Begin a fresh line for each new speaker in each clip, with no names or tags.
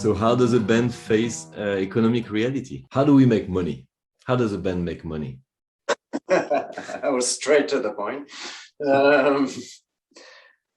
So how does a band face economic reality? How do we make money? How does a band make money?
I was straight to the point.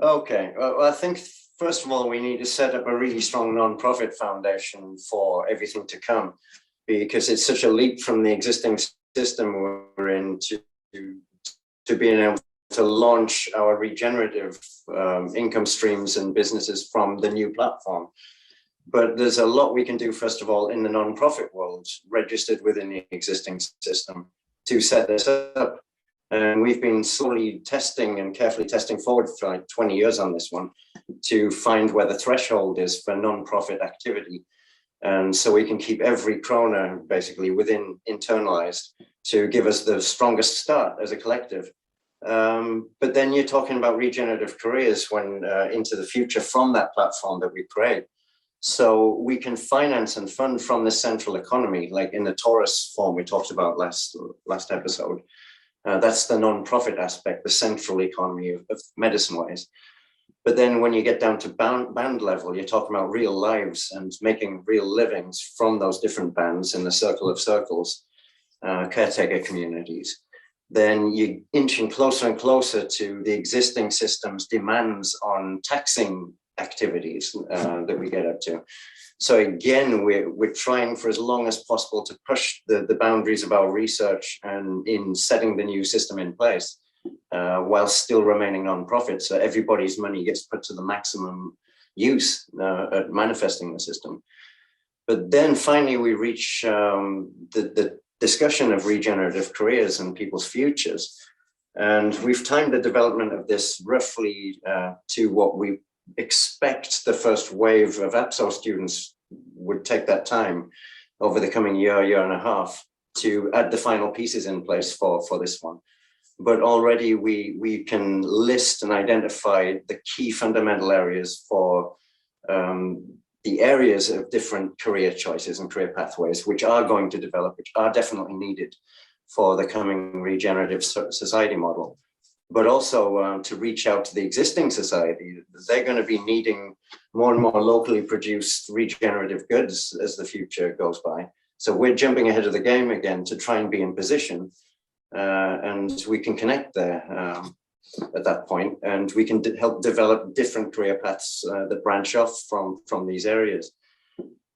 Okay, well, I think first of all, we need to set up a really strong non-profit foundation for everything to come, because it's such a leap from the existing system we're in to being able to launch our regenerative income streams and businesses from the new platform. But there's a lot we can do, first of all, in the non-profit world, registered within the existing system, to set this up. And we've been slowly testing and carefully testing forward for like 20 years on this one to find where the threshold is for non-profit activity. And so we can keep every krona basically within internalized to give us the strongest start as a collective. But then you're talking about regenerative careers when into the future from that platform that we create. So we can finance and fund from the central economy, like in the Taurus form we talked about last episode. That's the non-profit aspect, the central economy of medicine ways. But then when you get down to band level, you're talking about real lives and making real livings from those different bands in the circle of circles, caretaker communities. Then you're inching closer and closer to the existing system's demands on taxing activities that we get up to. So again, we're trying for as long as possible to push the boundaries of our research and in setting the new system in place, while still remaining non-profit. So everybody's money gets put to the maximum use at manifesting the system. But then finally we reach the discussion of regenerative careers and people's futures. And we've timed the development of this roughly to what we expect the first wave of APSO students would take that time over the coming year and a half to add the final pieces in place for this one. But already we can list and identify the key fundamental areas for the areas of different career choices and career pathways, which are going to develop, which are definitely needed for the coming regenerative society model. But also to reach out to the existing society. They're going to be needing more and more locally produced regenerative goods as the future goes by. So we're jumping ahead of the game again to try and be in position, and we can connect there at that point, and we can help develop different career paths that branch off from these areas.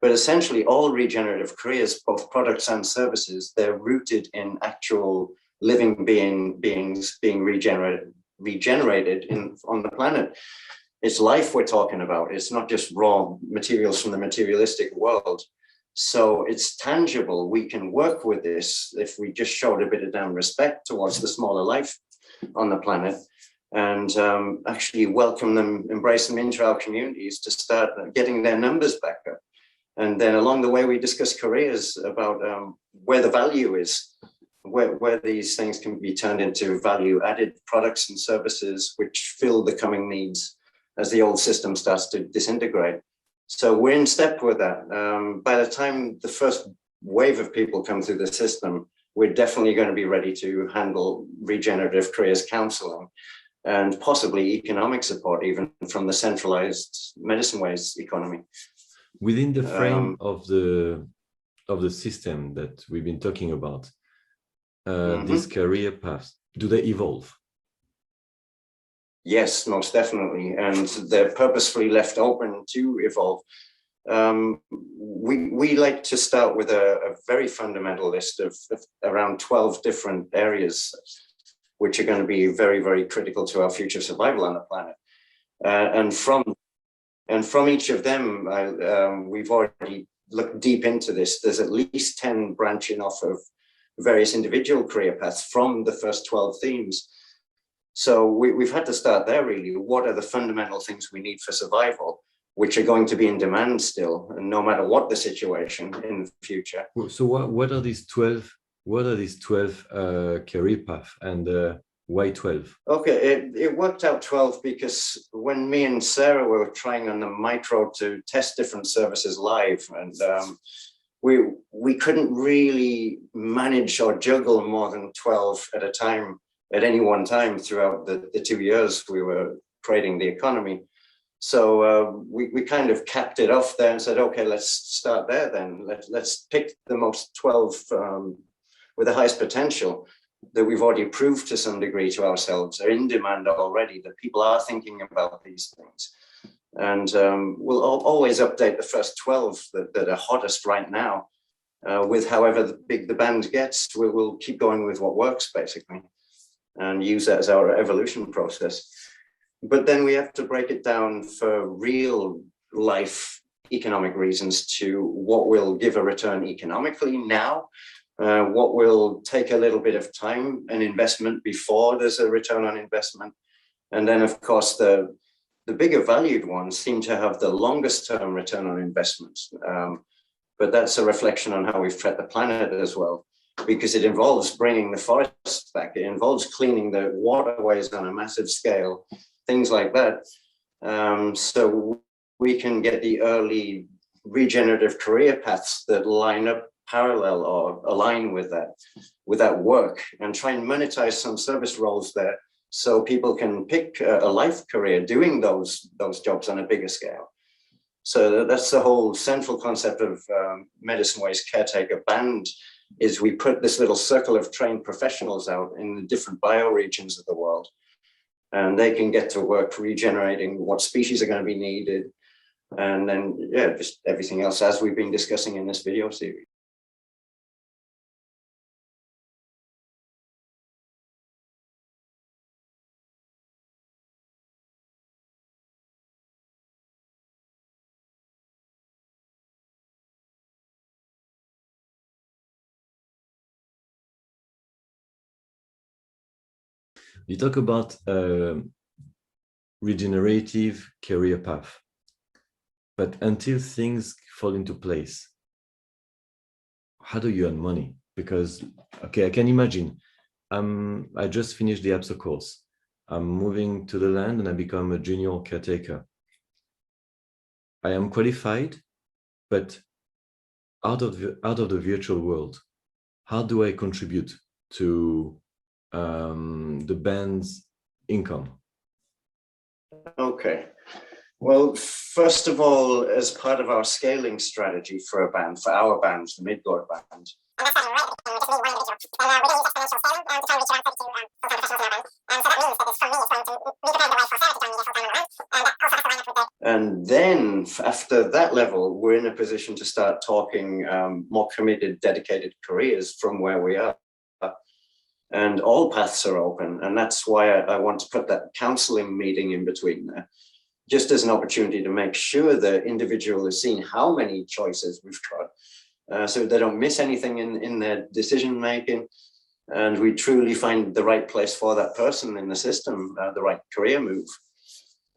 But essentially all regenerative careers, both products and services, they're rooted in actual living beings being regenerated on the planet. It's life we're talking about. It's not just raw materials from the materialistic world. So it's tangible. We can work with this if we just showed a bit of damn respect towards the smaller life on the planet, and actually welcome them, embrace them into our communities to start getting their numbers back up. And then along the way, we discuss careers about where the value is, where these things can be turned into value-added products and services which fill the coming needs as the old system starts to disintegrate. So we're in step with that. By the time the first wave of people come through the system, we're definitely going to be ready to handle regenerative careers counseling and possibly economic support, even from the centralized medicine ways economy.
Within the frame of the system that we've been talking about, these career paths, do they evolve?
Yes, most definitely. And they're purposefully left open to evolve. We like to start with a very fundamental list of around 12 different areas, which are going to be very, very critical to our future survival on the planet. And from each of them, we've already looked deep into this. There's at least 10 branching off of various individual career paths from the first 12 themes. So we've had to start there, really. What are the fundamental things we need for survival, which are going to be in demand still, and no matter what the situation in the future?
So what are these 12? What are these 12 career paths, and why 12?
Okay, it worked out 12 because when me and Sarah were trying on the micro to test different services live, and we couldn't really manage or juggle more than 12 at a time at any one time throughout the 2 years we were creating the economy. So we kind of capped it off there and said, okay, let's start there then. Let's pick the most 12 with the highest potential that we've already proved to some degree to ourselves are in demand already, that people are thinking about these things. And we'll always update the first 12 that are hottest right now with however big the band gets. We'll keep going with what works, basically, and use that as our evolution process. But then we have to break it down for real life economic reasons to what will give a return economically now, what will take a little bit of time and investment before there's a return on investment. And then, of course, the bigger valued ones seem to have the longest term return on investments. But that's a reflection on how we've treated the planet as well, because it involves bringing the forests back. It involves cleaning the waterways on a massive scale, things like that. So we can get the early regenerative career paths that line up parallel or align with that work, and try and monetize some service roles there so people can pick a life career doing those jobs on a bigger scale. So that's the whole central concept of Medicine Way's Caretaker Band, is we put this little circle of trained professionals out in the different bioregions of the world, and they can get to work regenerating what species are going to be needed, and then, yeah, just everything else as we've been discussing in this video series.
You talk about regenerative career path, but until things fall into place, how do you earn money? Because, okay, I can imagine, I just finished the APSO course. I'm moving to the land and I become a junior caretaker. I am qualified, but out of the virtual world, how do I contribute to the band's income?
Okay. Well, first of all, as part of our scaling strategy for our band, the Midgard band. And then after that level, we're in a position to start talking more committed, dedicated careers from where we are. And all paths are open. And that's why I want to put that counseling meeting in between there, just as an opportunity to make sure the individual has seen how many choices we've got, so they don't miss anything in their decision making. And we truly find the right place for that person in the system, the right career move.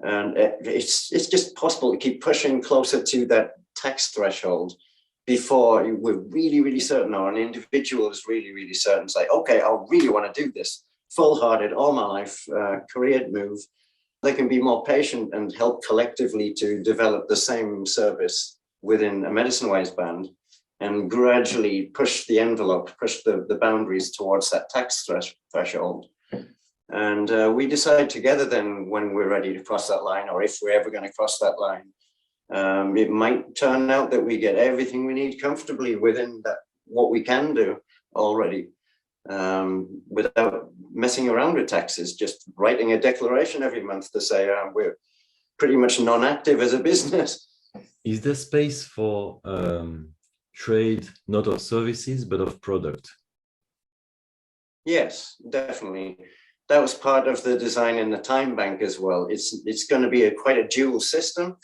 And it's just possible to keep pushing closer to that tax threshold before we're really, really certain, or an individual is really, really certain, say, okay, I really want to do this, full-hearted, all my life, career move. They can be more patient and help collectively to develop the same service within a Medicine Way's band and gradually push the envelope, push the boundaries towards that tax threshold. And we decide together then when we're ready to cross that line, or if we're ever going to cross that line. It might turn out that we get everything we need comfortably within that, what we can do already, without messing around with taxes, just writing a declaration every month to say we're pretty much non-active as a business.
Is there space for trade, not of services, but of product?
Yes, definitely. That was part of the design in the time bank as well. It's going to be quite a dual system,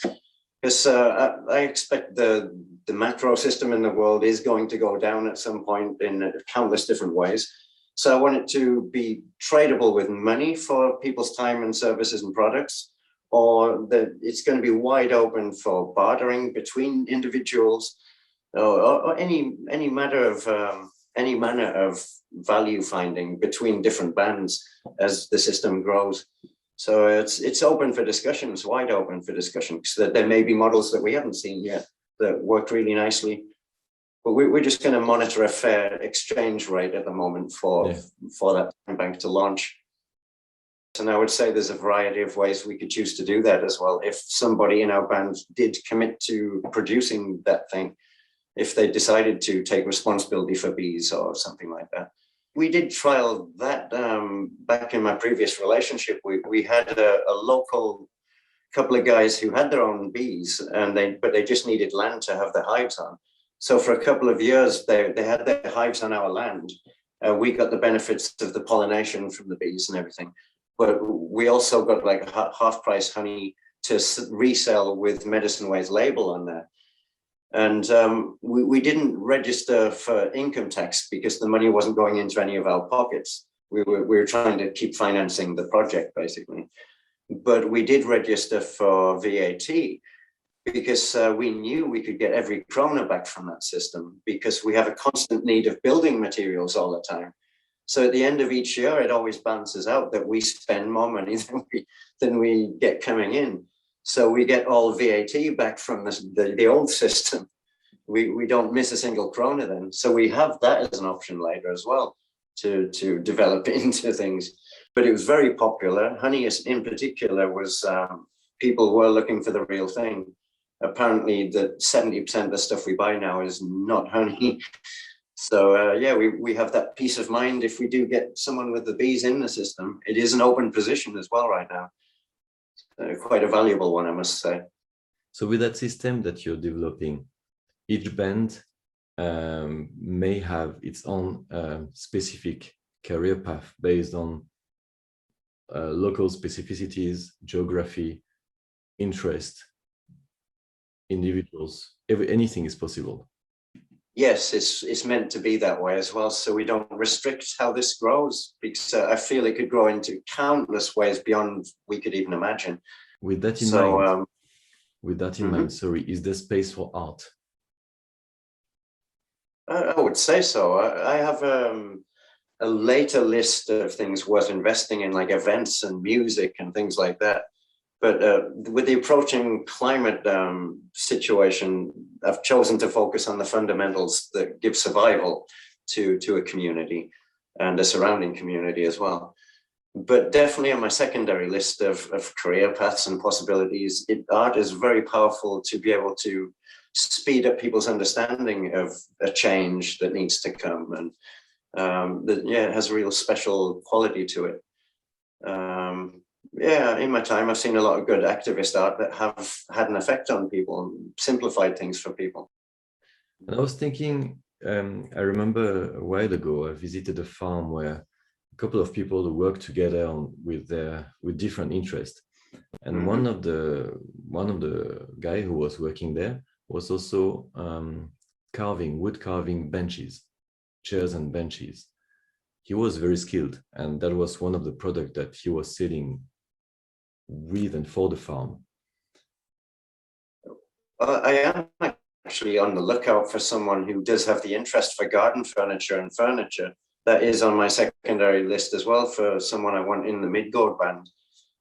because I expect the macro system in the world is going to go down at some point in countless different ways. So I want it to be tradable with money for people's time and services and products, or that it's going to be wide open for bartering between individuals, or any manner of value finding between different bands as the system grows. So it's open for discussions, wide open for discussion, so that there may be models that we haven't seen yet that work really nicely. But we're just going to monitor a fair exchange rate at the moment for that bank to launch. And I would say there's a variety of ways we could choose to do that as well. If somebody in our band did commit to producing that thing, if they decided to take responsibility for bees or something like that. We did trial that back in my previous relationship. We had a local couple of guys who had their own bees, but they just needed land to have their hives on. So for a couple of years, they had their hives on our land. We got the benefits of the pollination from the bees and everything, but we also got like half price honey to resell with Medicine Way's label on there. And we didn't register for income tax because the money wasn't going into any of our pockets. We were trying to keep financing the project, basically. But we did register for VAT because we knew we could get every krona back from that system, because we have a constant need of building materials all the time. So at the end of each year, it always balances out that we spend more money than we get coming in. So we get all VAT back from the old system. We don't miss a single krona then. So we have that as an option later as well to develop into things. But it was very popular. Honey in particular was, people were looking for the real thing. Apparently that 70% of the stuff we buy now is not honey. So yeah, we have that peace of mind if we do get someone with the bees in the system. It is an open position as well right now. Quite a valuable one, I must say.
So with that system that you're developing, each band may have its own specific career path based on local specificities, geography, interest, individuals. Anything is possible.
Yes, it's meant to be that way as well. So we don't restrict how this grows, because I feel it could grow into countless ways beyond we could even imagine.
With that in mind, sorry, is there space for art?
I would say so. I have a later list of things worth investing in, like events and music and things like that. But with the approaching climate situation, I've chosen to focus on the fundamentals that give survival to a community and a surrounding community as well. But definitely on my secondary list of career paths and possibilities, art is very powerful to be able to speed up people's understanding of a change that needs to come. And it has a real special quality to it. Yeah, in my time, I've seen a lot of good activist art that have had an effect on people and simplified things for people.
And I was thinking, I remember a while ago, I visited a farm where a couple of people worked together with different interests. And one of the guy who was working there was also wood carving benches, chairs and benches. He was very skilled, and that was one of the products that he was selling with and for the farm.
I am actually on the lookout for someone who does have the interest for garden furniture and furniture. That is on my secondary list as well, for someone I want in the Midgård band,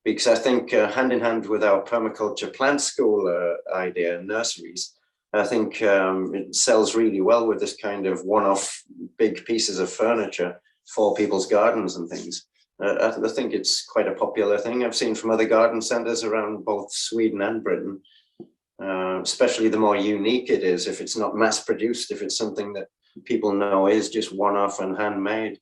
because I think hand in hand with our permaculture plant school idea, nurseries, I think it sells really well with this kind of one-off big pieces of furniture for people's gardens and things. I think it's quite a popular thing I've seen from other garden centers around both Sweden and Britain, especially the more unique it is, if it's not mass produced, if it's something that people know is just one-off and handmade.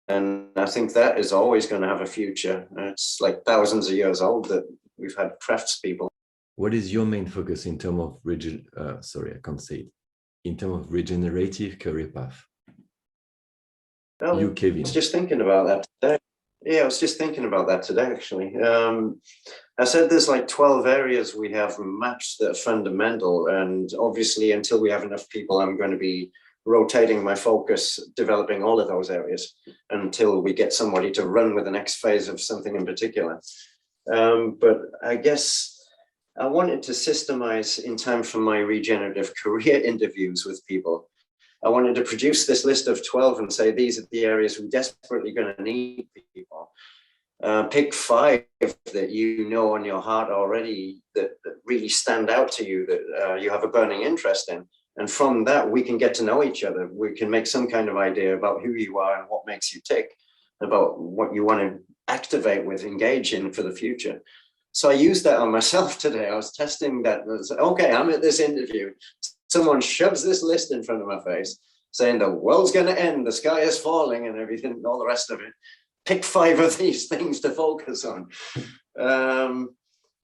And I think that is always going to have a future. It's like thousands of years old that we've had craftspeople.
What is your main focus in terms of in terms of regenerative career path?
Well,
you, Kevin.
I was just thinking about that today. Yeah, I was just thinking about that today, actually. I said there's like 12 areas we have mapped that are fundamental. And obviously, until we have enough people, I'm going to be rotating my focus, developing all of those areas until we get somebody to run with the next phase of something in particular. But I guess I wanted to systemize in time for my regenerative career interviews with people. I wanted to produce this list of 12 and say, these are the areas we're desperately going to need people. Pick 5 that you know on your heart already that really stand out to you, that you have a burning interest in. And from that, we can get to know each other. We can make some kind of idea about who you are and what makes you tick, about what you want to activate with, engage in for the future. So I used that on myself today. I was testing that. Okay, I'm at this interview. Someone shoves this list in front of my face saying the world's going to end, the sky is falling and everything, all the rest of it. Pick 5 of these things to focus on.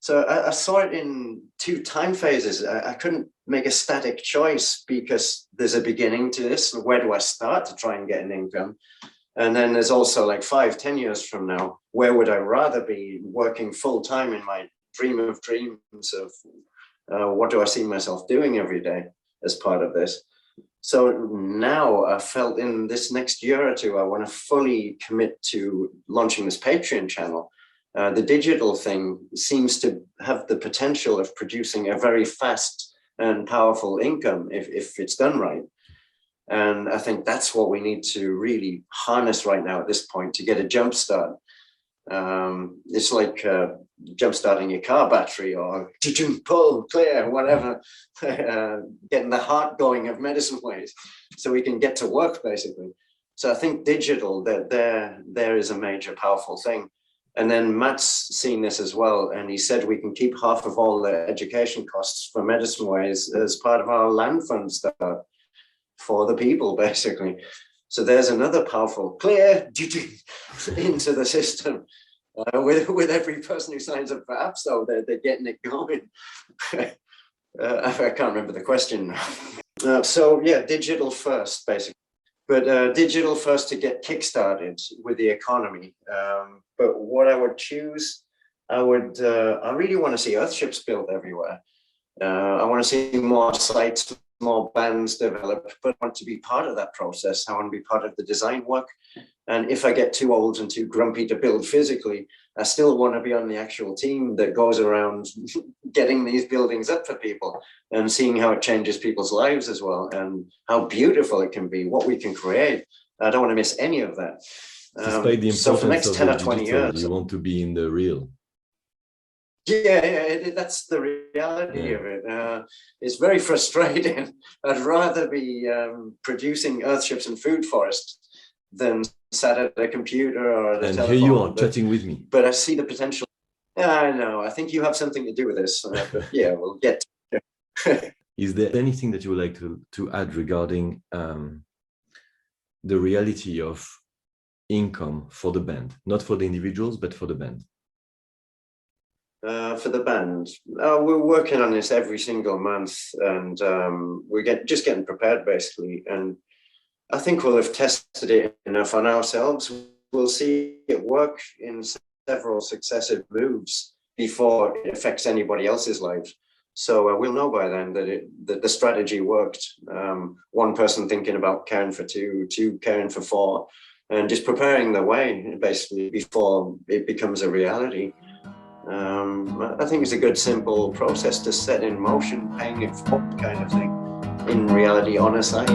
So I saw it in 2 time phases. I couldn't make a static choice because there's a beginning to this. Where do I start to try and get an income? And then there's also like 5-10 years from now, where would I rather be working full time in my dream of dreams of what do I see myself doing every day as part of this? So now I felt in this next year or 2, I want to fully commit to launching this Patreon channel. The digital thing seems to have the potential of producing a very fast and powerful income if it's done right. And I think that's what we need to really harness right now at this point to get a jump start. It's like jump starting your car battery or pull, clear, whatever, getting the heart going of medicine ways so we can get to work basically. So I think digital, there is a major powerful thing. And then Matt's seen this as well. And he said we can keep half of all the education costs for medicine ways as part of our land fund start for the people, basically. So there's another powerful clear into the system with every person who signs up for apps, though, they're getting it going. I can't remember the question. So yeah, digital first, basically. But digital first to get kickstarted with the economy. But what I would choose, I really want to see Earthships built everywhere. I want to see more sites, more bands developed, but I want to be part of that process. I want to be part of the design work. And if I get too old and too grumpy to build physically, I still want to be on the actual team that goes around getting these buildings up for people and seeing how it changes people's lives as well and how beautiful it can be, what we can create. I don't want to miss any of that.
Despite the importance
so for the next 10 or 20
digital,
years,
you want to be in the real.
Yeah, that's the reality of it. It's very frustrating. I'd rather be producing Earthships and food forests than sat at a computer or the
and
telephone.
Here you are chatting with me.
But I see the potential. Yeah, I know. I think you have something to do with this. But yeah, we'll get to it.
Is there anything that you would like to add regarding the reality of income for the band? Not for the individuals, but for the band.
For the band, we're working on this every single month, and we're just getting prepared basically. And I think we'll have tested it enough on ourselves. We'll see it work in several successive moves before it affects anybody else's life. So we'll know by then that the strategy worked. One person thinking about caring for 2, 2 caring for 4, and just preparing the way basically before it becomes a reality. I think it's a good, simple process to set in motion, paying it forward kind of thing, in reality on a site.